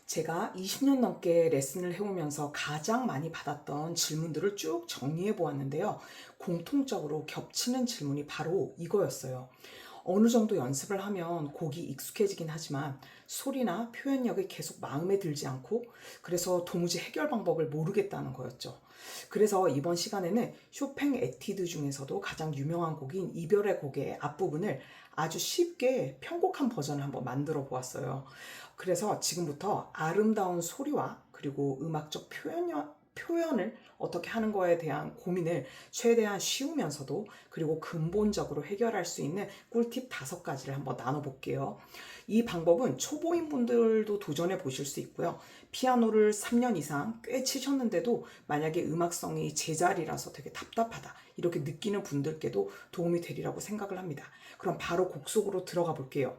제가 20년 넘게 레슨을 해오면서 가장 많이 받았던 질문들을 쭉 정리해 보았는데요. 공통적으로 겹치는 질문이 바로 이거였어요. 어느 정도 연습을 하면 곡이 익숙해지긴 하지만 소리나 표현력이 계속 마음에 들지 않고 그래서 도무지 해결 방법을 모르겠다는 거였죠. 그래서 이번 시간에는 쇼팽 에티드 중에서도 가장 유명한 곡인 이별의 곡의 앞부분을 아주 쉽게 편곡한 버전을 한번 만들어 보았어요. 그래서 지금부터 아름다운 소리와 그리고 음악적 표현을 어떻게 하는 거에 대한 고민을 최대한 쉬우면서도 그리고 근본적으로 해결할 수 있는 꿀팁 5가지를 한번 나눠볼게요. 이 방법은 초보인 분들도 도전해 보실 수 있고요. 피아노를 3년 이상 꽤 치셨는데도 만약에 음악성이 제자리라서 되게 답답하다 이렇게 느끼는 분들께도 도움이 되리라고 생각을 합니다. 그럼 바로 곡 속으로 들어가 볼게요.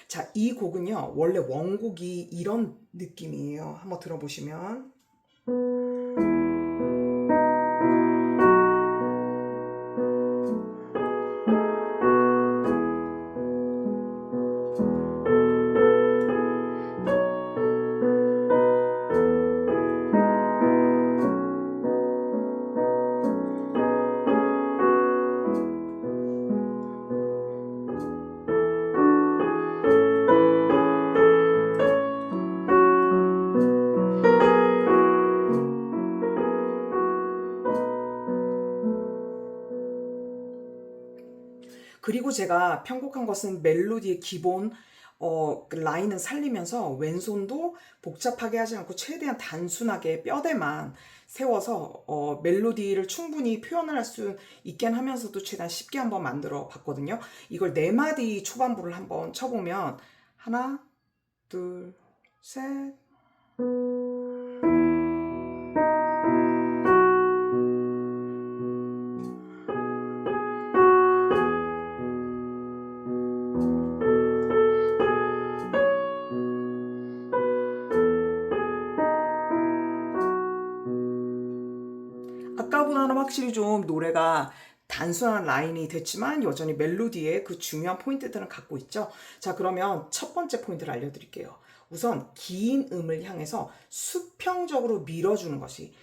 자, 이 곡은요, 원래 원곡이 이런 느낌이에요. 한번 들어보시면. 그리고 제가 편곡한 것은 멜로디의 기본 그 라인은 살리면서 왼손도 복잡하게 하지 않고 최대한 단순하게 뼈대만 세워서 멜로디를 충분히 표현을 할 수 있게 하면서도 최대한 쉽게 한번 만들어 봤거든요. 이걸 4마디 초반부를 한번 쳐보면 하나, 둘, 셋. 아까보다는 확실히 좀 노래가 단순한 라인이 됐지만 여전히 멜로디의 그 중요한 포인트들은 갖고 있죠. 자, 그러면 첫 번째 포인트를 알려드릴게요. 우선 긴 음을 향해서 수평적으로 밀어주는 것이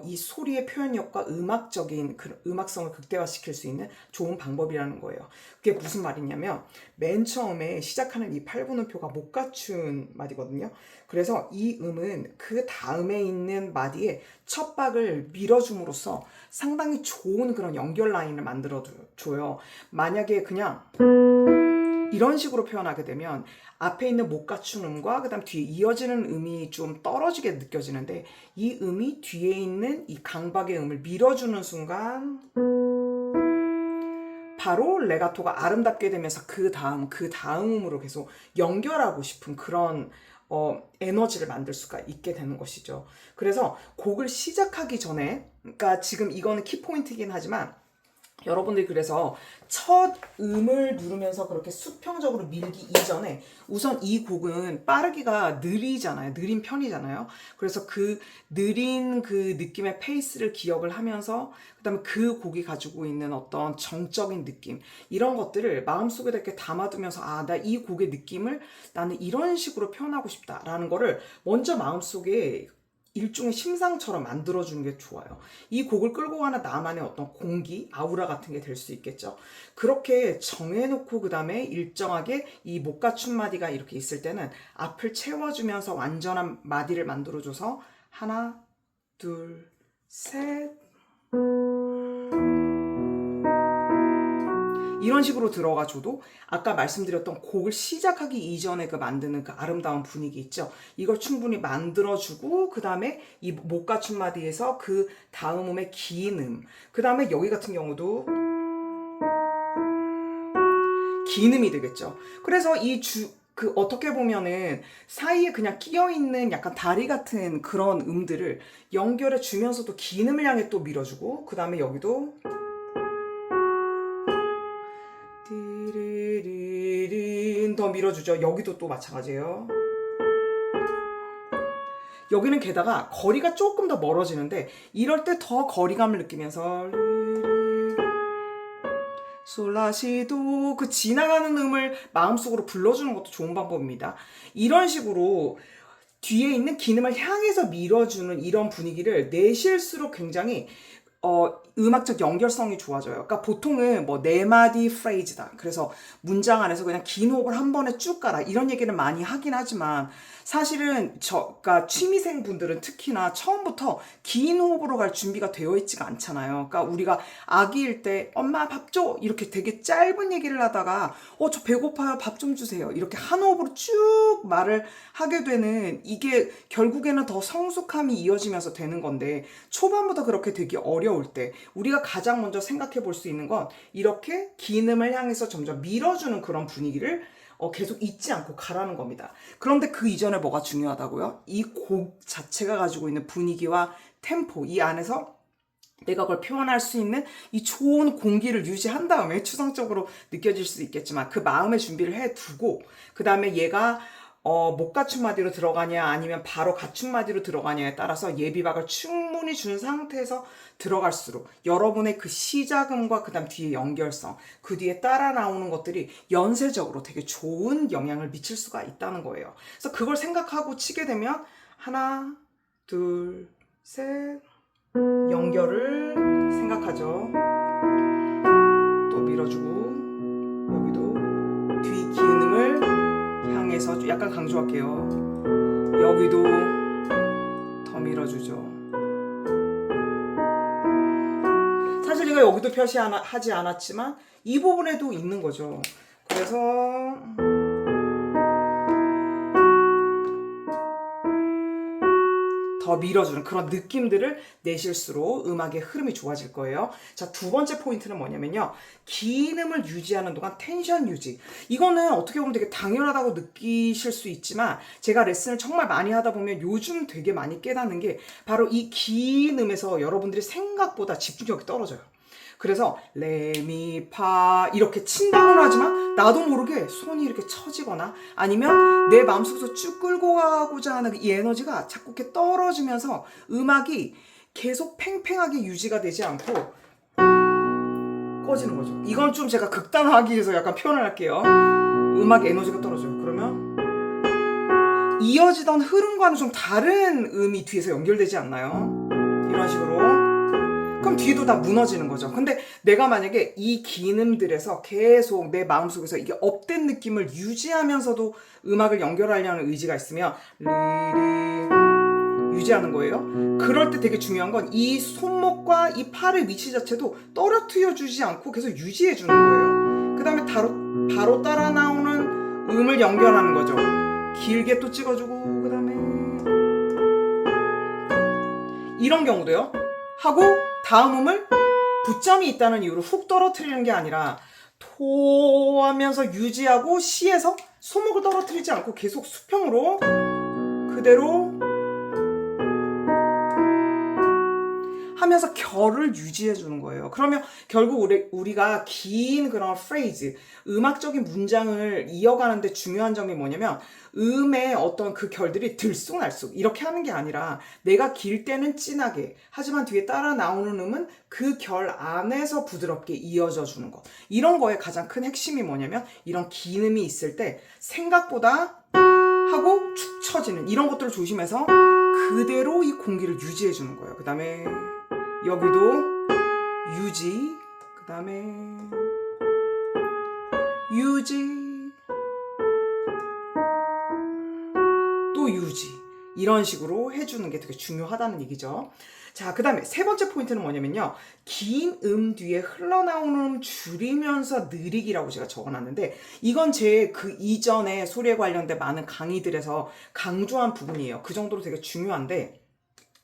이 소리의 표현력과 음악적인 그 음악성을 극대화시킬 수 있는 좋은 방법이라는 거예요. 그게 무슨 말이냐면 맨 처음에 시작하는 이 8분음표가 못 갖춘 마디거든요. 그래서 이 음은 그 다음에 있는 마디에 첫 박을 밀어줌으로써 상당히 좋은 그런 연결 라인을 만들어줘요. 만약에 그냥 이런 식으로 표현하게 되면 앞에 있는 못 갖춘 음과 그 다음 뒤에 이어지는 음이 좀 떨어지게 느껴지는데 이 음이 뒤에 있는 이 강박의 음을 밀어주는 순간 바로 레가토가 아름답게 되면서 그 다음 음으로 계속 연결하고 싶은 그런 에너지를 만들 수가 있게 되는 것이죠. 그래서 곡을 시작하기 전에, 그러니까 지금 이거는 키포인트이긴 하지만 여러분들이 그래서 첫 음을 누르면서 그렇게 수평적으로 밀기 이전에 우선 이 곡은 빠르기가 느리잖아요. 느린 편이잖아요. 그래서 그 느린 그 느낌의 페이스를 기억을 하면서 그다음에 그 곡이 가지고 있는 어떤 정적인 느낌 이런 것들을 마음속에 이렇게 담아두면서 아, 나 이 곡의 느낌을 나는 이런 식으로 표현하고 싶다라는 거를 먼저 마음속에 일종의 심상처럼 만들어주는 게 좋아요. 이 곡을 끌고 가는 나만의 어떤 공기, 아우라 같은 게 될 수 있겠죠. 그렇게 정해놓고 그 다음에 일정하게 이 못 갖춘 마디가 이렇게 있을 때는 앞을 채워주면서 완전한 마디를 만들어줘서 하나, 둘, 셋 이런 식으로 들어가줘도 아까 말씀드렸던 곡을 시작하기 이전에 그 만드는 그 아름다운 분위기 있죠. 이걸 충분히 만들어주고 그 다음에 이 못 갖춘 마디에서 그 다음 음의 긴 음, 그 다음에 여기 같은 경우도 긴 음이 되겠죠. 그래서 그 어떻게 보면은 사이에 그냥 끼어 있는 약간 다리 같은 그런 음들을 연결해 주면서도 긴 음을 향해 또 밀어주고 그 다음에 여기도 띠리리린 더 밀어주죠. 여기도 또 마찬가지예요. 여기는 게다가 거리가 조금 더 멀어지는데 이럴 때 더 거리감을 느끼면서 솔라시도 그 지나가는 음을 마음속으로 불러주는 것도 좋은 방법입니다. 이런 식으로 뒤에 있는 기음을 향해서 밀어주는 이런 분위기를 내실수록 굉장히 음악적 연결성이 좋아져요. 그러니까 보통은 뭐 네 마디 프레이즈다. 그래서 문장 안에서 그냥 긴 호흡을 한 번에 쭉 가라. 이런 얘기는 많이 하긴 하지만 사실은 그러니까 취미생 분들은 특히나 처음부터 긴 호흡으로 갈 준비가 되어 있지가 않잖아요. 그러니까 우리가 아기일 때 엄마 밥 줘 이렇게 되게 짧은 얘기를 하다가 저 배고파요 밥 좀 주세요 이렇게 한 호흡으로 쭉 말을 하게 되는 이게 결국에는 더 성숙함이 이어지면서 되는 건데 초반부터 그렇게 되기 어려울 때 우리가 가장 먼저 생각해 볼 수 있는 건 이렇게 긴 음을 향해서 점점 밀어주는 그런 분위기를 계속 잊지 않고 가라는 겁니다. 그런데 그 이전에 뭐가 중요하다고요? 이 곡 자체가 가지고 있는 분위기와 템포, 이 안에서 내가 그걸 표현할 수 있는 이 좋은 공기를 유지한 다음에 추상적으로 느껴질 수 있겠지만 그 마음의 준비를 해두고 그 다음에 얘가 못 갖춘 마디로 들어가냐 아니면 바로 갖춘 마디로 들어가냐에 따라서 예비박을 충분히 준 상태에서 들어갈수록 여러분의 그 시작음과 그 다음 뒤에 연결성 그 뒤에 따라 나오는 것들이 연쇄적으로 되게 좋은 영향을 미칠 수가 있다는 거예요. 그래서 그걸 생각하고 치게 되면 하나 둘 셋 연결을 생각하죠. 또 밀어주고 여기도 뒤 기음을 향해서 약간 강조할게요. 여기도 더 밀어주죠. 사실 제가 여기도 표시하지 않았지만 이 부분에도 있는 거죠. 그래서 더 밀어주는 그런 느낌들을 내실수록 음악의 흐름이 좋아질 거예요. 자, 두 번째 포인트는 뭐냐면요. 긴 음을 유지하는 동안 텐션 유지. 이거는 어떻게 보면 되게 당연하다고 느끼실 수 있지만 제가 레슨을 정말 많이 하다 보면 요즘 되게 많이 깨닫는 게 바로 이 긴 음에서 여러분들이 생각보다 집중력이 떨어져요. 그래서 레미파 이렇게 친다고는 하지만 나도 모르게 손이 이렇게 처지거나 아니면 내 마음속에서 쭉 끌고 가고자 하는 이 에너지가 자꾸 이렇게 떨어지면서 음악이 계속 팽팽하게 유지가 되지 않고 꺼지는 거죠. 이건 좀 제가 극단화하기 위해서 약간 표현을 할게요. 음악 에너지가 떨어져요. 그러면 이어지던 흐름과는 좀 다른 음이 뒤에서 연결되지 않나요? 이런 식으로. 그럼 뒤도 다 무너지는 거죠. 근데 내가 만약에 이 긴 음들에서 계속 내 마음속에서 이게 업된 느낌을 유지하면서도 음악을 연결하려는 의지가 있으면 유지하는 거예요. 그럴 때 되게 중요한 건 이 손목과 이 팔의 위치 자체도 떨어뜨려 주지 않고 계속 유지해 주는 거예요. 그 다음에 바로 따라 나오는 음을 연결하는 거죠. 길게 또 찍어주고 그 다음에 이런 경우도요. 하고 다음 음을 붙점이 있다는 이유로 훅 떨어뜨리는 게 아니라 토 하면서 유지하고 시에서 손목을 떨어뜨리지 않고 계속 수평으로 그대로 하면서 결을 유지해 주는 거예요. 그러면 결국 우리가 긴 그런 프레이즈, 음악적인 문장을 이어가는데 중요한 점이 뭐냐면 음의 어떤 그 결들이 들쑥날쑥 이렇게 하는 게 아니라 내가 길 때는 진하게 하지만 뒤에 따라 나오는 음은 그 결 안에서 부드럽게 이어져 주는 것. 이런 거에 가장 큰 핵심이 뭐냐면 이런 긴 음이 있을 때 생각보다 하고 축 처지는 이런 것들을 조심해서 그대로 이 공기를 유지해 주는 거예요. 그 다음에 여기도 유지, 그 다음에 유지, 또 유지 이런 식으로 해주는 게 되게 중요하다는 얘기죠. 자, 그 다음에 세 번째 포인트는 뭐냐면요. 긴 음 뒤에 흘러나오는 음 줄이면서 느리기라고 제가 적어놨는데 이건 제 그 이전에 소리에 관련된 많은 강의들에서 강조한 부분이에요. 그 정도로 되게 중요한데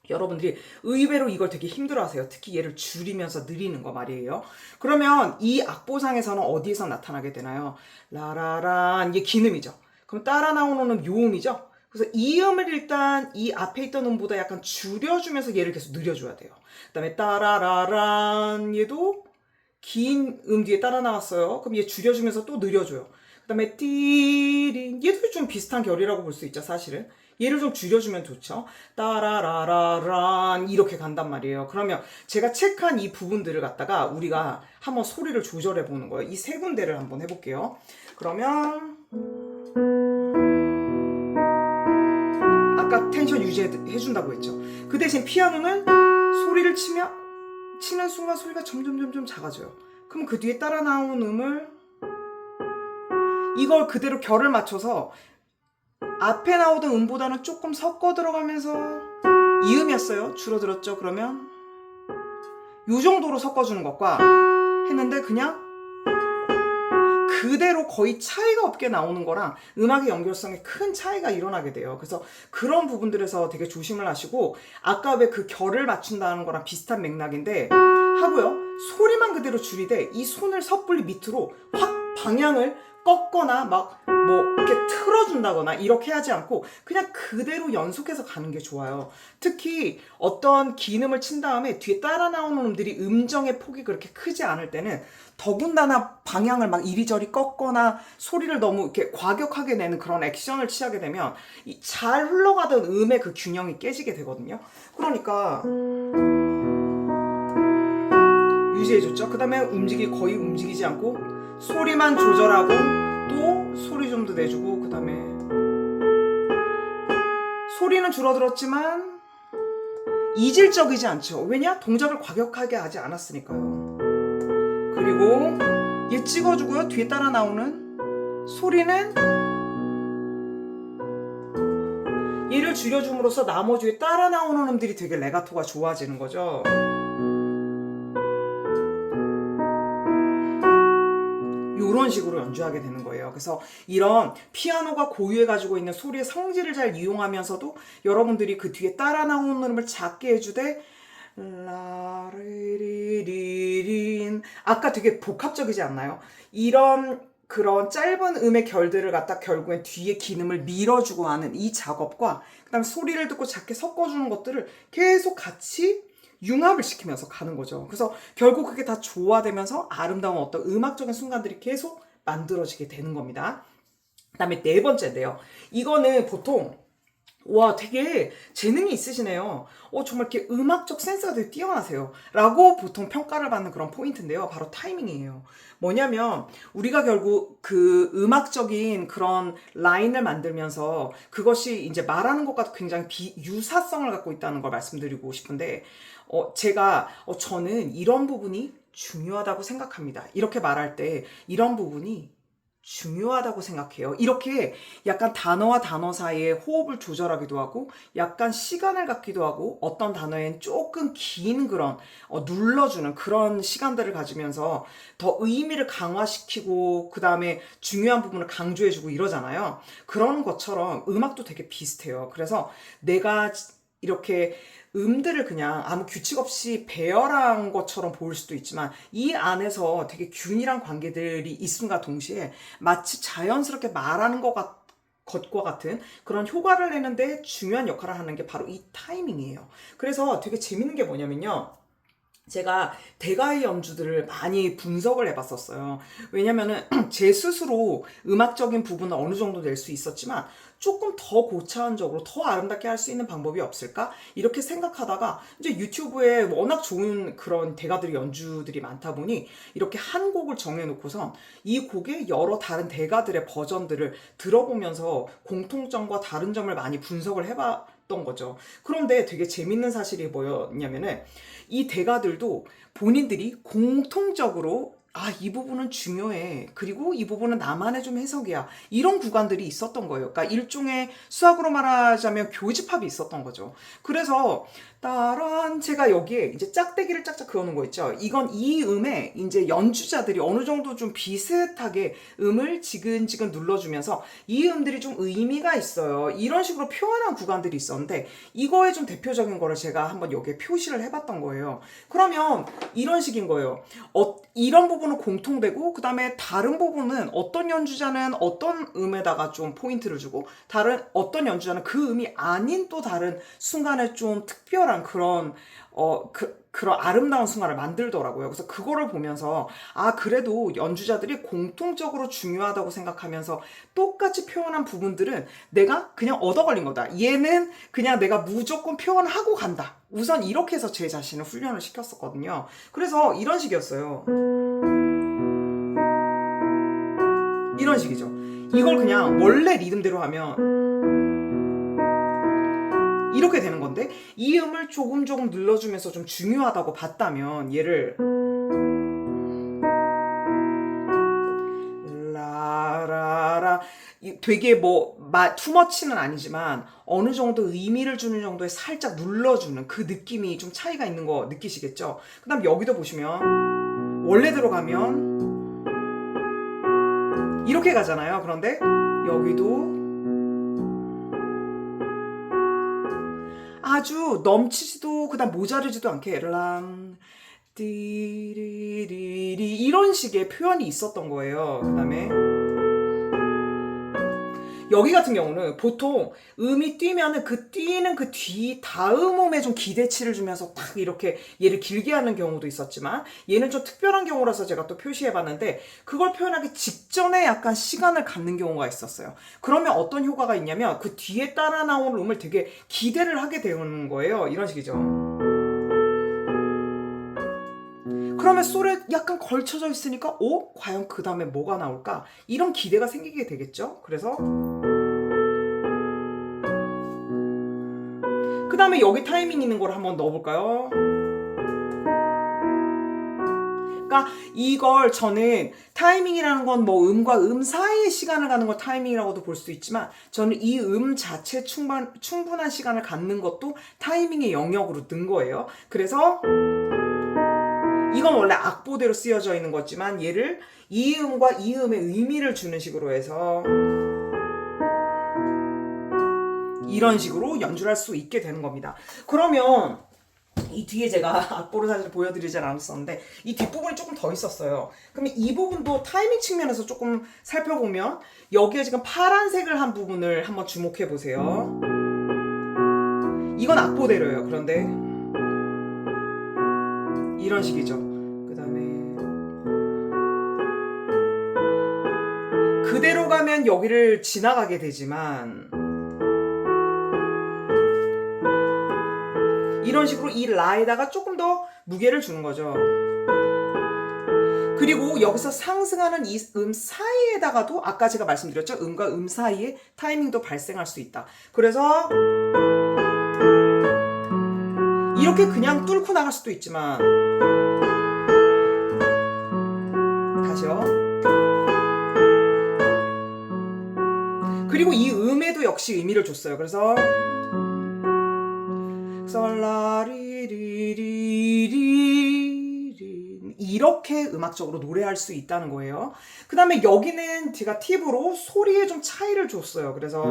여러분들이 의외로 이걸 되게 힘들어하세요. 특히 얘를 줄이면서 느리는 거 말이에요. 그러면 이 악보상에서는 어디에서 나타나게 되나요? 라라란 이게 긴 음이죠. 그럼 따라 나오는 음 요음이죠. 그래서 이 음을 일단 이 앞에 있던 음보다 약간 줄여주면서 얘를 계속 느려줘야 돼요. 그 다음에 따라라란 얘도 긴 음 뒤에 따라 나왔어요. 그럼 얘 줄여주면서 또 느려줘요. 그 다음에 띠린 얘도 좀 비슷한 결이라고 볼 수 있죠 사실은. 얘를 좀 줄여주면 좋죠. 따라라라란 이렇게 간단 말이에요. 그러면 제가 체크한 이 부분들을 갖다가 우리가 한번 소리를 조절해 보는 거예요. 이 세 군데를 한번 해볼게요. 그러면 아까 텐션 유지해준다고 했죠. 그 대신 피아노는 소리를 치는 순간 소리가 점점 작아져요. 그럼 그 뒤에 따라 나온 음을 이걸 그대로 결을 맞춰서 앞에 나오던 음보다는 조금 섞어 들어가면서 이 음이었어요. 줄어들었죠. 그러면 이 정도로 섞어주는 것과 했는데 그냥 그대로 거의 차이가 없게 나오는 거랑 음악의 연결성에 큰 차이가 일어나게 돼요. 그래서 그런 부분들에서 되게 조심을 하시고, 아까 왜 그 결을 맞춘다는 거랑 비슷한 맥락인데 하고요. 소리만 그대로 줄이되 이 손을 섣불리 밑으로 확 방향을 꺾거나 막 뭐 이렇게 틀어준다거나 이렇게 하지 않고 그냥 그대로 연속해서 가는 게 좋아요. 특히 어떤 긴 음을 친 다음에 뒤에 따라 나오는 음들이 음정의 폭이 그렇게 크지 않을 때는 더군다나 방향을 막 이리저리 꺾거나 소리를 너무 이렇게 과격하게 내는 그런 액션을 취하게 되면 잘 흘러가던 음의 그 균형이 깨지게 되거든요. 그러니까 유지해줬죠. 그 다음에 거의 움직이지 않고 소리만 조절하고 또 소리 좀 더 내주고, 그 다음에 소리는 줄어들었지만 이질적이지 않죠. 왜냐? 동작을 과격하게 하지 않았으니까요. 그리고 얘 찍어주고요. 뒤에 따라 나오는 소리는 얘를 줄여줌으로써 나머지 에 따라 나오는 음들이 되게 레가토가 좋아지는 거죠. 이런 식으로 연주하게 되는 거예요. 그래서 이런 피아노가 고유해 가지고 있는 소리의 성질을 잘 이용하면서도 여러분들이 그 뒤에 따라 나오는 음을 작게 해주되 라리리린, 아까 되게 복합적이지 않나요? 이런 그런 짧은 음의 결들을 갖다 결국엔 뒤에 긴 음을 밀어주고 하는 이 작업과 그 다음에 소리를 듣고 작게 섞어주는 것들을 계속 같이 융합을 시키면서 가는 거죠. 그래서 결국 그게 다 조화되면서 아름다운 어떤 음악적인 순간들이 계속 만들어지게 되는 겁니다. 그 다음에 네 번째인데요. 이거는 보통 와, 되게 재능이 있으시네요. 정말 이렇게 음악적 센스가 되게 뛰어나세요. 라고 보통 평가를 받는 그런 포인트인데요. 바로 타이밍이에요. 뭐냐면, 우리가 결국 그 음악적인 그런 라인을 만들면서 그것이 이제 말하는 것과 굉장히 유사성을 갖고 있다는 걸 말씀드리고 싶은데, 저는 이런 부분이 중요하다고 생각합니다. 이렇게 말할 때, 이런 부분이 중요하다고 생각해요. 이렇게 약간 단어와 단어 사이에 호흡을 조절하기도 하고 약간 시간을 갖기도 하고 어떤 단어엔 조금 긴 그런 눌러주는 그런 시간들을 가지면서 더 의미를 강화시키고 그 다음에 중요한 부분을 강조해주고 이러잖아요. 그런 것처럼 음악도 되게 비슷해요. 그래서 내가 이렇게 음들을 그냥 아무 규칙 없이 배열한 것처럼 보일 수도 있지만 이 안에서 되게 균일한 관계들이 있음과 동시에 마치 자연스럽게 말하는 것과 같은 그런 효과를 내는데 중요한 역할을 하는 게 바로 이 타이밍이에요. 그래서 되게 재밌는 게 뭐냐면요. 제가 대가의 연주들을 많이 분석을 해봤었어요. 왜냐면은 제 스스로 음악적인 부분은 어느 정도 낼 수 있었지만 조금 더 고차원적으로 더 아름답게 할 수 있는 방법이 없을까? 이렇게 생각하다가 이제 유튜브에 워낙 좋은 그런 대가들의 연주들이 많다 보니 이렇게 한 곡을 정해놓고서 이 곡의 여러 다른 대가들의 버전들을 들어보면서 공통점과 다른 점을 많이 분석을 해봤던 거죠. 그런데 되게 재밌는 사실이 뭐였냐면은 이 대가들도 본인들이 공통적으로 이 부분은 중요해. 그리고 이 부분은 나만의 좀 해석이야. 이런 구간들이 있었던 거예요. 그러니까 일종의 수학으로 말하자면 교집합이 있었던 거죠. 그래서 따란 제가 여기에 이제 짝대기를 짝짝 그어놓은 거 있죠. 이건 이 음에 이제 연주자들이 어느 정도 좀 비슷하게 음을 지근지근 눌러주면서 이 음들이 좀 의미가 있어요. 이런 식으로 표현한 구간들이 있었는데 이거에 좀 대표적인 거를 제가 한번 여기에 표시를 해봤던 거예요. 그러면 이런 식인 거예요. 이런 부분은 공통되고 그 다음에 다른 부분은 어떤 연주자는 어떤 음에다가 좀 포인트를 주고 다른 어떤 연주자는 그 음이 아닌 또 다른 순간에 좀 특별한 그런 그런 아름다운 순간을 만들더라고요. 그래서 그거를 보면서 그래도 연주자들이 공통적으로 중요하다고 생각하면서 똑같이 표현한 부분들은 내가 그냥 얻어 걸린 거다. 얘는 그냥 내가 무조건 표현하고 간다. 우선 이렇게 해서 제 자신을 훈련을 시켰었거든요. 그래서 이런 식이었어요. 이런 식이죠. 이걸 그냥 원래 리듬대로 하면 이렇게 되는 건데 이 음을 조금 눌러주면서 좀 중요하다고 봤다면 얘를 라라라 되게 뭐 투머치는 아니지만 어느 정도 의미를 주는 정도의 살짝 눌러주는 그 느낌이 좀 차이가 있는 거 느끼시겠죠? 그 다음 여기도 보시면 원래대로 가면 이렇게 가잖아요. 그런데 여기도 아주 넘치지도 그다음 모자르지도 않게 람 띠리리리 이런 식의 표현이 있었던 거예요. 그 다음에 여기 같은 경우는 보통 음이 뛰면은 그 뛰는 그 뒤 다음 음에 좀 기대치를 주면서 딱 이렇게 얘를 길게 하는 경우도 있었지만 얘는 좀 특별한 경우라서 제가 또 표시해봤는데 그걸 표현하기 직전에 약간 시간을 갖는 경우가 있었어요. 그러면 어떤 효과가 있냐면 그 뒤에 따라 나오는 음을 되게 기대를 하게 되는 거예요. 이런 식이죠. 그러면 솔에 약간 걸쳐져 있으니까 과연 그 다음에 뭐가 나올까? 이런 기대가 생기게 되겠죠? 그래서 그 다음에 여기 타이밍 있는 걸 한번 넣어볼까요? 그러니까 이걸 저는 타이밍이라는 건 뭐 음과 음 사이의 시간을 갖는 걸 타이밍이라고도 볼 수 있지만 저는 이 음 자체 충분한 시간을 갖는 것도 타이밍의 영역으로 든 거예요. 그래서 이건 원래 악보대로 쓰여져 있는 거지만 얘를 이 음과 이 음의 의미를 주는 식으로 해서 이런 식으로 연주를 할 수 있게 되는 겁니다. 그러면 이 뒤에 제가 악보를 사실 보여드리진 않았었는데 이 뒷부분이 조금 더 있었어요. 그러면 이 부분도 타이밍 측면에서 조금 살펴보면 여기에 지금 파란색을 한 부분을 한번 주목해 보세요. 이건 악보대로예요. 그런데 이런 식이죠. 그 다음에 그대로 가면 여기를 지나가게 되지만 이런 식으로 이 라에다가 조금 더 무게를 주는 거죠. 그리고 여기서 상승하는 이 음 사이에다가도 아까 제가 말씀드렸죠. 음과 음 사이에 타이밍도 발생할 수 있다. 그래서 이렇게 그냥 뚫고 나갈 수도 있지만 다시요. 그리고 이 음에도 역시 의미를 줬어요. 그래서 솔라리리리리 이렇게 음악적으로 노래할 수 있다는 거예요. 그 다음에 여기는 제가 팁으로 소리에 좀 차이를 줬어요. 그래서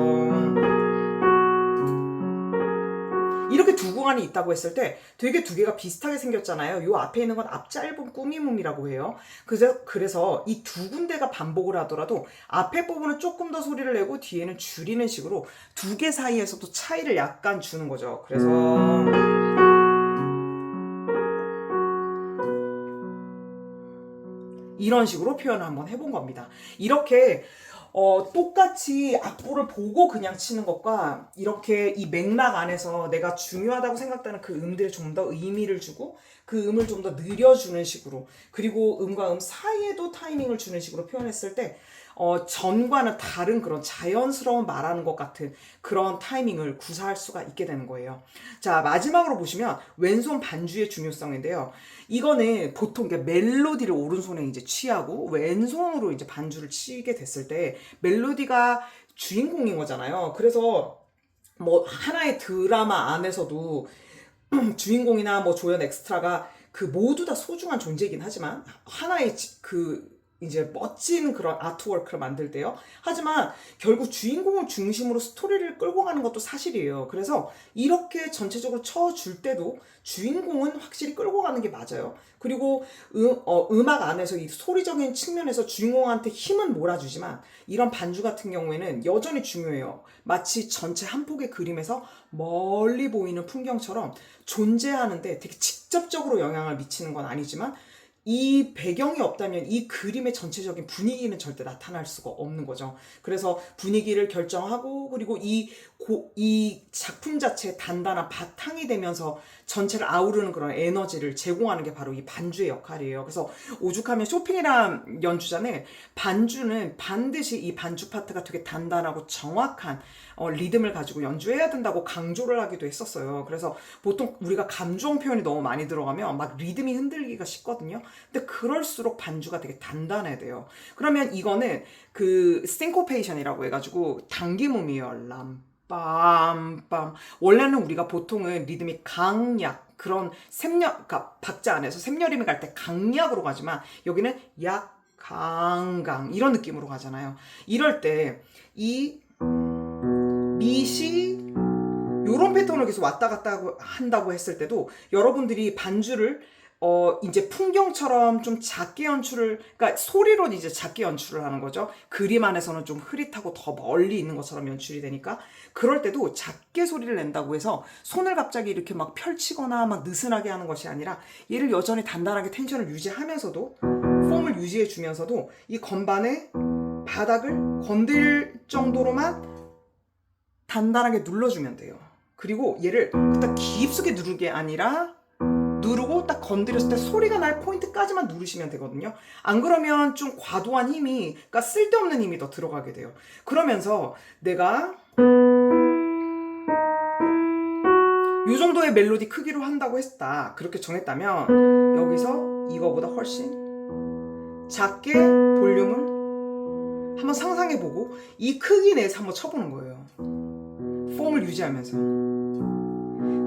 이렇게 두 구간이 있다고 했을 때 되게 두 개가 비슷하게 생겼잖아요. 요 앞에 있는 건 앞짧은 꾸미음이라고 해요. 그래서 이 두 군데가 반복을 하더라도 앞에 부분은 조금 더 소리를 내고 뒤에는 줄이는 식으로 두 개 사이에서도 차이를 약간 주는 거죠. 그래서 이런 식으로 표현을 한번 해본 겁니다. 이렇게 똑같이 악보를 보고 그냥 치는 것과 이렇게 이 맥락 안에서 내가 중요하다고 생각되는 그 음들에 좀 더 의미를 주고 그 음을 좀 더 늘려주는 식으로 그리고 음과 음 사이에도 타이밍을 주는 식으로 표현했을 때 전과는 다른 그런 자연스러운 말하는 것 같은 그런 타이밍을 구사할 수가 있게 되는 거예요. 자, 마지막으로 보시면 왼손 반주의 중요성인데요. 이거는 보통 멜로디를 오른손에 이제 취하고 왼손으로 이제 반주를 치게 됐을 때 멜로디가 주인공인 거잖아요. 그래서 뭐 하나의 드라마 안에서도 주인공이나 뭐 조연 엑스트라가 그 모두 다 소중한 존재이긴 하지만 하나의 이제 멋진 그런 아트워크를 만들 때요. 하지만 결국 주인공을 중심으로 스토리를 끌고 가는 것도 사실이에요. 그래서 이렇게 전체적으로 쳐줄 때도 주인공은 확실히 끌고 가는 게 맞아요. 그리고 음악 안에서 이 소리적인 측면에서 주인공한테 힘은 몰아주지만 이런 반주 같은 경우에는 여전히 중요해요. 마치 전체 한 폭의 그림에서 멀리 보이는 풍경처럼 존재하는데 되게 직접적으로 영향을 미치는 건 아니지만 이 배경이 없다면 이 그림의 전체적인 분위기는 절대 나타날 수가 없는 거죠. 그래서 분위기를 결정하고 그리고 이 이 작품 자체의 단단한 바탕이 되면서 전체를 아우르는 그런 에너지를 제공하는 게 바로 이 반주의 역할이에요. 그래서 오죽하면 쇼팽이란 연주자는 반주는 반드시 이 반주 파트가 되게 단단하고 정확한 리듬을 가지고 연주해야 된다고 강조를 하기도 했었어요. 그래서 보통 우리가 감정 표현이 너무 많이 들어가면 막 리듬이 흔들리기가 쉽거든요. 근데 그럴수록 반주가 되게 단단해야 돼요. 그러면 이거는 그 싱코페이션이라고 해가지고 당김음이에요. 빰빰. 원래는 우리가 보통은 리듬이 강약, 그런 샘열, 그러니까 박자 안에서 샘열음이 갈 때 강약으로 가지만 여기는 약, 강 이런 느낌으로 가잖아요. 이럴 때 이 미시 요런 패턴을 계속 왔다 갔다 한다고 했을 때도 여러분들이 반주를 이제 풍경처럼 좀 작게 연출을, 그러니까 소리로 이제 작게 연출을 하는 거죠. 그림 안에서는 좀 흐릿하고 더 멀리 있는 것처럼 연출이 되니까 그럴 때도 작게 소리를 낸다고 해서 손을 갑자기 이렇게 막 펼치거나 막 느슨하게 하는 것이 아니라 얘를 여전히 단단하게 텐션을 유지하면서도 폼을 유지해 주면서도 이 건반의 바닥을 건들 정도로만 단단하게 눌러주면 돼요. 그리고 얘를 딱 깊숙이 누르는 게 아니라 누르고 딱 건드렸을 때 소리가 날 포인트까지만 누르시면 되거든요. 안 그러면 좀 과도한 힘이, 그러니까 쓸데없는 힘이 더 들어가게 돼요. 그러면서 내가 이 정도의 멜로디 크기로 한다고 했다, 그렇게 정했다면 여기서 이거보다 훨씬 작게 볼륨을 한번 상상해보고 이 크기 내에서 한번 쳐보는 거예요. 폼을 유지하면서.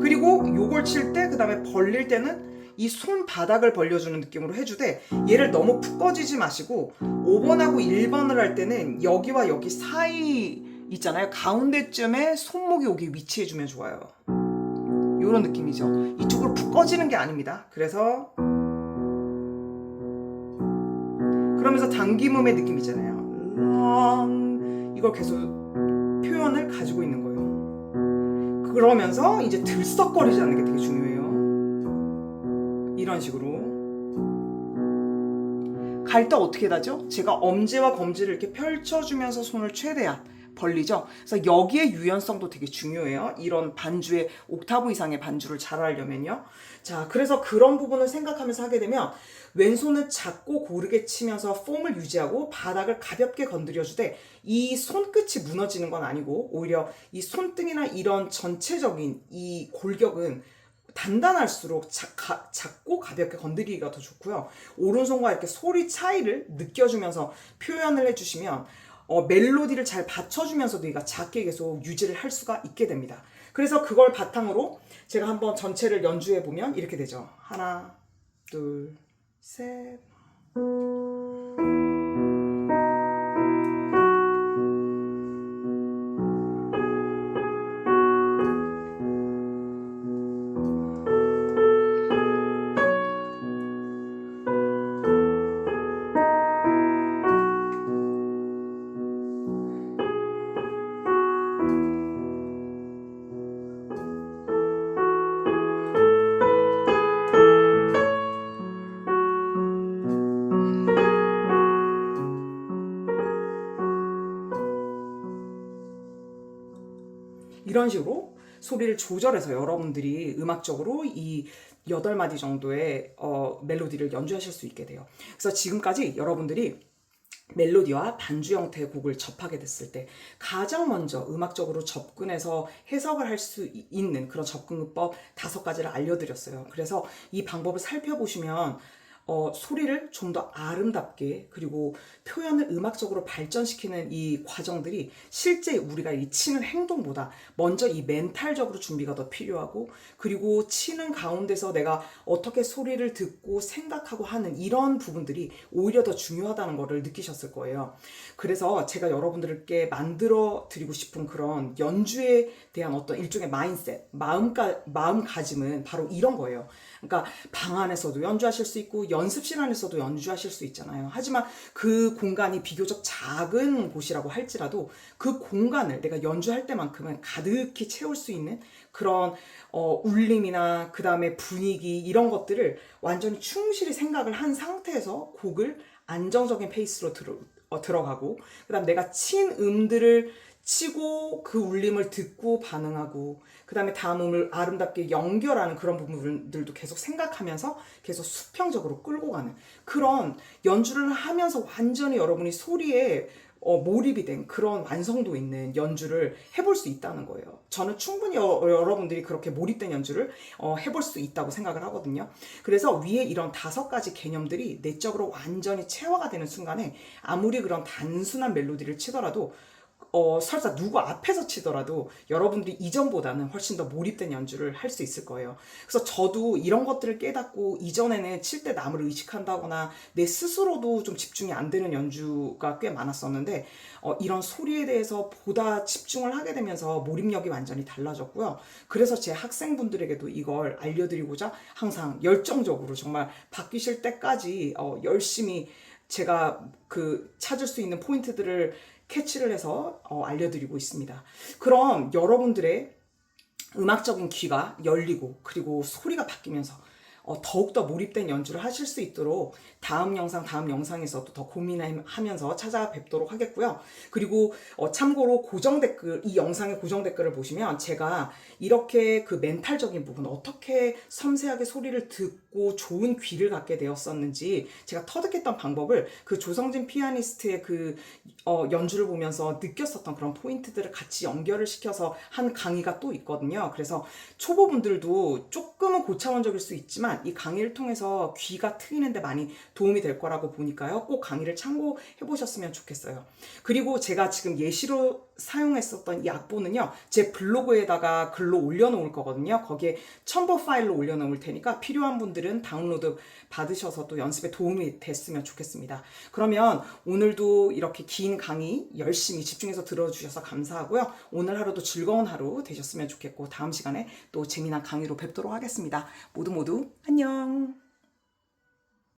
그리고 요걸 칠 때, 그 다음에 벌릴 때는 이 손바닥을 벌려주는 느낌으로 해주되 얘를 너무 푹 꺼지지 마시고 5번하고 1번을 할 때는 여기와 여기 사이 있잖아요. 가운데쯤에 손목이 여기 위치해주면 좋아요. 요런 느낌이죠. 이쪽으로 푹 꺼지는 게 아닙니다. 그래서 그러면서 당김음의 느낌이잖아요. 이걸 계속 표현을 가지고 있는 거예요. 그러면서 이제 들썩거리지 않는 게 되게 중요해요. 이런 식으로 갈 때 어떻게 하죠? 제가 엄지와 검지를 이렇게 펼쳐주면서 손을 최대한 벌리죠. 그래서 여기에 유연성도 되게 중요해요. 이런 반주의 옥타브 이상의 반주를 잘 하려면요. 자, 그래서 그런 부분을 생각하면서 하게 되면 왼손은 작고 고르게 치면서 폼을 유지하고 바닥을 가볍게 건드려주되 이 손끝이 무너지는 건 아니고 오히려 이 손등이나 이런 전체적인 이 골격은 단단할수록 작고 가볍게 건드리기가 더 좋고요. 오른손과 이렇게 소리 차이를 느껴주면서 표현을 해주시면 멜로디를 잘 받쳐주면서도 얘가 작게 계속 유지를 할 수가 있게 됩니다. 그래서 그걸 바탕으로 제가 한번 전체를 연주해 보면 이렇게 되죠. 하나, 둘, 셋. 이런 식으로 소리를 조절해서 여러분들이 음악적으로 이 8마디 정도의 멜로디를 연주하실 수 있게 돼요. 그래서 지금까지 여러분들이 멜로디와 반주 형태의 곡을 접하게 됐을 때 가장 먼저 음악적으로 접근해서 해석을 할 수 있는 그런 접근법 5가지를 알려드렸어요. 그래서 이 방법을 살펴보시면 소리를 좀 더 아름답게 그리고 표현을 음악적으로 발전시키는 이 과정들이 실제 우리가 이 치는 행동보다 먼저 이 멘탈적으로 준비가 더 필요하고, 그리고 치는 가운데서 내가 어떻게 소리를 듣고 생각하고 하는 이런 부분들이 오히려 더 중요하다는 것을 느끼셨을 거예요. 그래서 제가 여러분들께 만들어 드리고 싶은 그런 연주에 대한 어떤 일종의 마인셋, 마음가짐은 바로 이런 거예요. 그러니까 방 안에서도 연주하실 수 있고 연습실 안에서도 연주하실 수 있잖아요. 하지만 그 공간이 비교적 작은 곳이라고 할지라도 그 공간을 내가 연주할 때만큼은 가득히 채울 수 있는 그런 울림이나 그 다음에 분위기 이런 것들을 완전히 충실히 생각을 한 상태에서 곡을 안정적인 페이스로 들어가고, 그 다음 내가 친 음들을 치고 그 울림을 듣고 반응하고 그 다음에 다음 음을 아름답게 연결하는 그런 부분들도 계속 생각하면서 계속 수평적으로 끌고 가는 그런 연주를 하면서 완전히 여러분이 소리에 몰입이 된 그런 완성도 있는 연주를 해볼 수 있다는 거예요. 저는 충분히 여러분들이 그렇게 몰입된 연주를 해볼 수 있다고 생각을 하거든요. 그래서 위에 이런 5가지 개념들이 내적으로 완전히 체화가 되는 순간에 아무리 그런 단순한 멜로디를 치더라도 설사 누구 앞에서 치더라도 여러분들이 이전보다는 훨씬 더 몰입된 연주를 할 수 있을 거예요. 그래서 저도 이런 것들을 깨닫고 이전에는 칠 때 남을 의식한다거나 내 스스로도 좀 집중이 안 되는 연주가 꽤 많았었는데 이런 소리에 대해서 보다 집중을 하게 되면서 몰입력이 완전히 달라졌고요. 그래서 제 학생분들에게도 이걸 알려드리고자 항상 열정적으로 정말 바뀌실 때까지 열심히 제가 그 찾을 수 있는 포인트들을 캐치를 해서 알려드리고 있습니다. 그럼 여러분들의 음악적인 귀가 열리고 그리고 소리가 바뀌면서 더욱더 몰입된 연주를 하실 수 있도록 다음 영상에서도 더 고민하면서 찾아뵙도록 하겠고요. 그리고 참고로 고정 댓글, 이 영상의 고정 댓글을 보시면 제가 이렇게 그 멘탈적인 부분, 어떻게 섬세하게 소리를 듣고 좋은 귀를 갖게 되었었는지 제가 터득했던 방법을 그 조성진 피아니스트의 그 연주를 보면서 느꼈었던 그런 포인트들을 같이 연결을 시켜서 한 강의가 또 있거든요. 그래서 초보분들도 조금은 고차원적일 수 있지만 이 강의를 통해서 귀가 트이는데 많이 도움이 될 거라고 보니까요. 꼭 강의를 참고해 보셨으면 좋겠어요. 그리고 제가 지금 예시로 사용했었던 이 악보는요. 제 블로그에다가 글로 올려놓을 거거든요. 거기에 첨부 파일로 올려놓을 테니까 필요한 분들은 다운로드 받으셔서 또 연습에 도움이 됐으면 좋겠습니다. 그러면 오늘도 이렇게 긴 강의 열심히 집중해서 들어주셔서 감사하고요. 오늘 하루도 즐거운 하루 되셨으면 좋겠고 다음 시간에 또 재미난 강의로 뵙도록 하겠습니다. 모두 안녕.